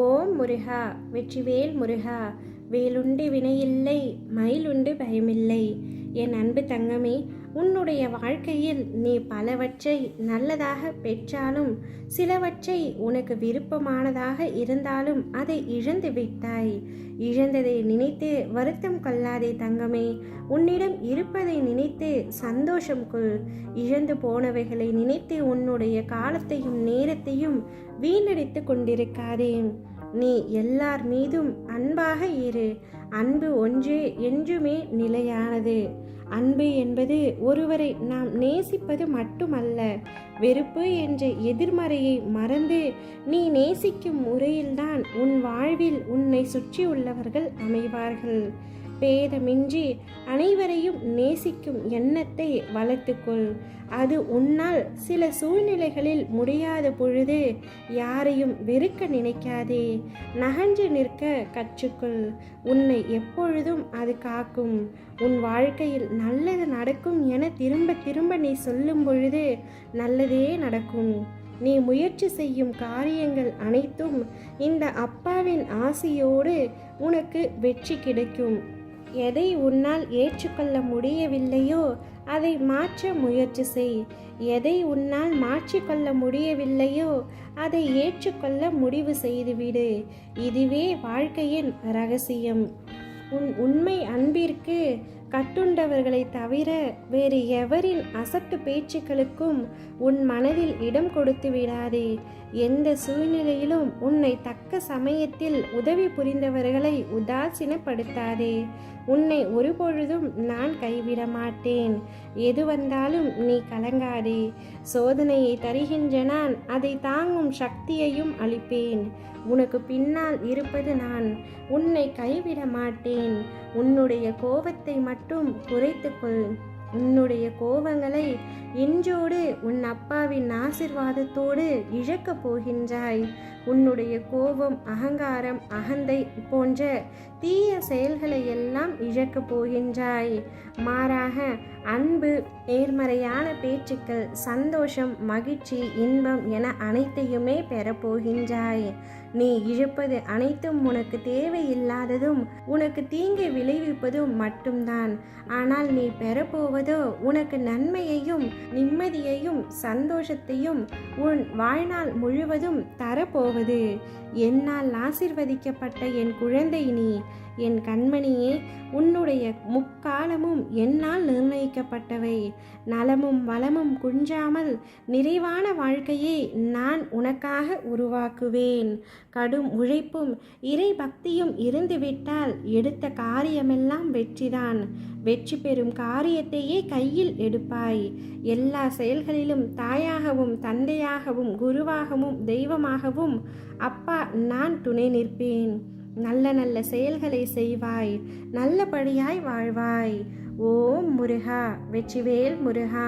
ஓம் முருகா, வெற்றிவேல் முருகா. வேலுண்டு வினையில்லை, மயிலுண்டு பயமில்லை. என் அன்பு தங்கமே, உன்னுடைய வாழ்க்கையில் நீ பலவற்றை நல்லதாக பெற்றாலும் சிலவற்றை உனக்கு விருப்பமானதாக இருந்தாலும் அதை இழந்து விட்டாய். இழந்ததை நினைத்து வருத்தம் கொள்ளாதே தங்கமே. உன்னிடம் இருப்பதை நினைத்து சந்தோஷம் கொள். இழந்து போனவைகளை நினைத்து உன்னுடைய காலத்தையும் நேரத்தையும் வீணடித்து கொண்டிருக்காதே. நீ எல்லார் மீதும் அன்பாக இரு. அன்பு ஒன்றே என்றுமே நிலையானது. அன்பு என்பது ஒருவரை நாம் நேசிப்பது மட்டுமல்ல. வெறுப்பு என்ற எதிர்மறையை மறந்து நீ நேசிக்கும் முறையில்தான் உன் வாழ்வில் உன்னை சுற்றியுள்ளவர்கள் அமைவார்கள். பேதமின்றி அனைவரையும் நேசிக்கும் எண்ணத்தை வளர்த்துக்கொள். அது உன்னால் சில சூழ்நிலைகளில் முடியாத பொழுது யாரையும் வெறுக்க நினைக்காதே. நகன்று நிற்க கற்றுக்கொள். உன்னை எப்பொழுதும் அது காக்கும். உன் வாழ்க்கையில் நல்லது நடக்கும் என திரும்ப திரும்ப நீ சொல்லும் பொழுது நல்லதே நடக்கும். நீ முயற்சி செய்யும் காரியங்கள் அனைத்தும் இந்த அப்பாவின் ஆசியோடு உனக்கு வெற்றி கிடைக்கும். எதை உன்னால் ஏற்றுக்கொள்ள முடியவில்லையோ அதை மாற்ற முயற்சி செய். எதை உன்னால் மாற்றிக்கொள்ள முடியவில்லையோ அதை ஏற்றுக்கொள்ள முடிவு செய்துவிடு. இதுவே வாழ்க்கையின் ரகசியம். உன் உண்மை அன்பிற்கு கட்டுண்டவர்களை தவிர வேறு எவரின் அசட்டு பேச்சுக்களுக்கும் உன் மனதில் இடம் கொடுத்து விடாதே. எந்த சூழ்நிலையிலும் உன்னை தக்க சமயத்தில் உதவி புரிந்தவர்களை உதாசீனப்படுத்தாதே. உன்னை ஒருபொழுதும் நான் கைவிட மாட்டேன். எது வந்தாலும் நீ கலங்காதே. சோதனையை தருகின்ற நான் அதை தாங்கும் சக்தியையும் அளிப்பேன். உனக்கு பின்னால் இருப்பது நான். உன்னை கைவிட மாட்டேன். உன்னுடைய கோபத்தை மட்டும் குறைத்துக்கொள். உன்னுடைய கோபங்களை இன்றோடு உன் அப்பாவின் ஆசிர்வாதத்தோடு இழக்கப் போகின்றாய். உன்னுடைய கோபம், அகங்காரம், அகந்தை போன்ற தீய செயல்களை எல்லாம் இழக்கப் போகின்றாய். மாறாக அன்பு, நேர்மறையான பேச்சுக்கள், சந்தோஷம், மகிழ்ச்சி, இன்பம் என அனைத்தையுமே பெறப்போகின்றாய். நீ இழப்பது அனைத்தும் உனக்கு தேவையில்லாததும் உனக்கு தீங்கை விளைவிப்பதும் மட்டும்தான். ஆனால் நீ பெறப்போவதோ உனக்கு நன்மையையும் நிம்மதியையும் சந்தோஷத்தையும் உன் வாழ்நாள் முழுவதும் தரப்போவது. என்னால் ஆசிர்வதிக்கப்பட்ட என் குழந்தை நீ. என் கண்மணியே, உன்னுடைய முக்காலமும் என்னால் நிர்ணயிக்கப்பட்டவை. நலமும் வளமும் குன்றாமல் நிறைவான வாழ்க்கையை நான் உனக்காக உருவாக்குவேன். கடும் உழைப்பும் இறை பக்தியும் இருந்துவிட்டால் எடுத்த காரியமெல்லாம் வெற்றிதான். வெற்றி பெறும் காரியத்தையே கையில் எடுப்பாய். எல்லா செயல்களிலும் தாயாகவும் தந்தையாகவும் குருவாகவும் தெய்வமாகவும் அப்பா நான் துணை நிற்பேன். நல்ல நல்ல செயல்களை செய்வாய். நல்லபடியாய் வாழ்வாய். ஓம் முருகா, வெற்றிவேல் முருகா.